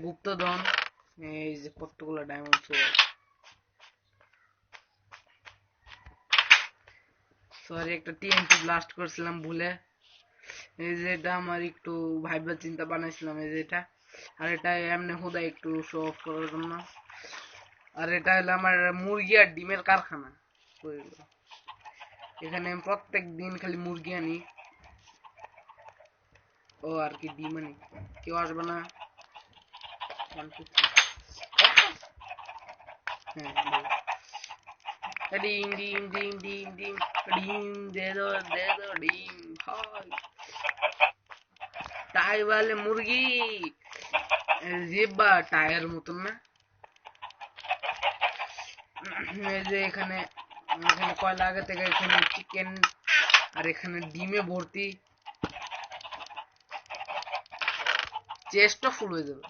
গুপ্তধন, এই যে কতগুলো ডায়মন্ড সোর্স। সরি, একটা টিএনটি ব্লাস্ট করছিলাম ভুলে। এই যে এটা আমার একটু ভাইবা চিন্তা বানাইছিলাম, এই যে এটা। আর এটা এমনি হুদা একটু শো অফ করার জন্য। আর এটা হলো আমার মুরগি আর ডিমের কারখানা। এখানে আমি প্রত্যেক দিন খালি মুরগি আনি, ও আর কি ডিম আনি। কেউ আসবে না। হ্যাঁ, ডিম ডিম ডিম ডিম ডিম ডিম দে দো ডিম ভাই। টাই वाले মুরগি জিব্বা টায়ার মতন না। এই যে এখানে এখানে কয়লা আগে থেকে এখানে চিকেন আর এখানে ডিমে ভর্তি, চেস্টও ফুল হয়ে যাবে।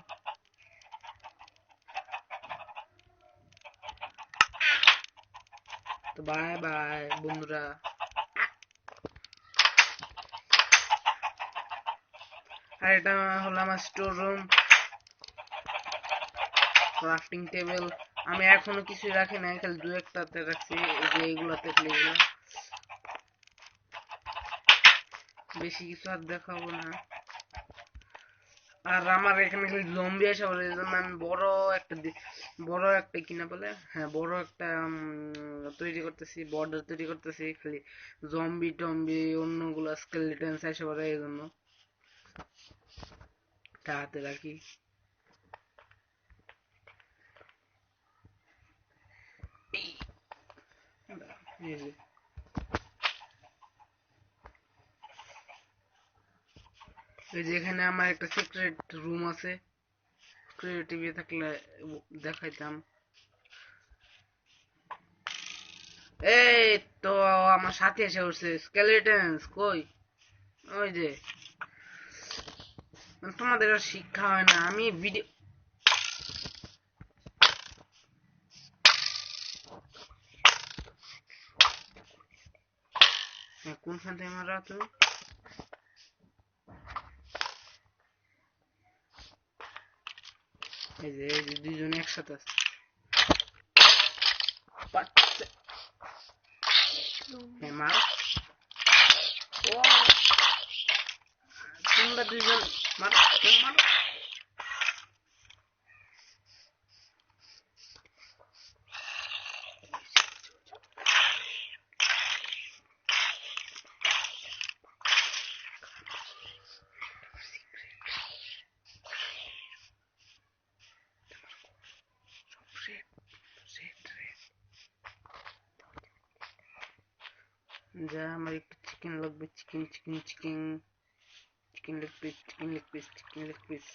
তো বাই বাই বন্ধুরা। আর এটা হলো আমার স্টোর রুম, ক্রাফটিং টেবিল। আমি এখনো কিছুই রাখি নাই, খালি দু একটাতে রাখছি, এই যে এইগুলাতে এগুলো। বেশি কিছু আর দেখাবো না। আর আমার এখানে খালি জম্বি আসা বলে, এই জন্য আমি বড় একটা কিনা বলে, হ্যাঁ বড় একটা তৈরি করতেছি, বর্ডার তৈরি করতেছি। খালি জম্বি টম্বি অন্যগুলো স্কেলেটনস আসে বলে, এই জন্য হাতে রাখি। এই যে এখানে আমার একটা সিক্রেট রুম আছে, ক্রিয়েটিভি থাকলে দেখাইতাম। এই তো আমার সাথে এসে উঠছে স্কেলেটনস কই, ওই যে। তোমাদের শিক্ষা হয় না, আমি ভিডিও কোনখান থেকে মারা তুমি? এই যে দুইজন একসাথে আছে। হ্যাঁ মারো, তোমরা দুইজন মারো, মারো। যা আমার একটু চিকেন লাগবে, chicken chicken chicken chicken leg piece, chicken leg piece, chicken leg piece.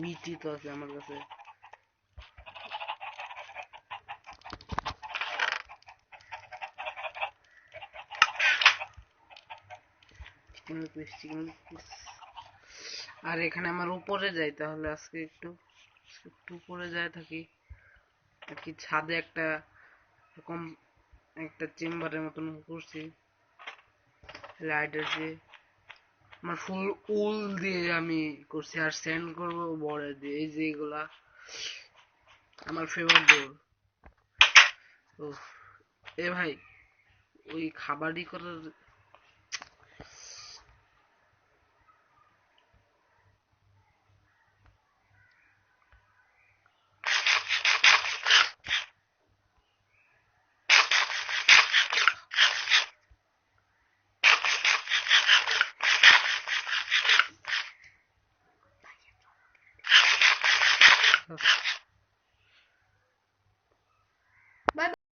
মিটই তো আছে আমার কাছে। Chicken leg piece, chicken leg piece. আর এখানে আমার উপরে যাই, তাহলে আজকে একটু উপরে যায় থাকি আর কি। ছাদে একটা এরকম একটা চেম্বারের মতন করছি লাইটার দিয়ে। আমার ফুল উল দিয়ে আমি করছি, আর সেন্ড করবো বড় দিয়ে। এই যে এগুলা আমার ফেভারিট ডোর। ও এ ভাই, ওই খাবারই করার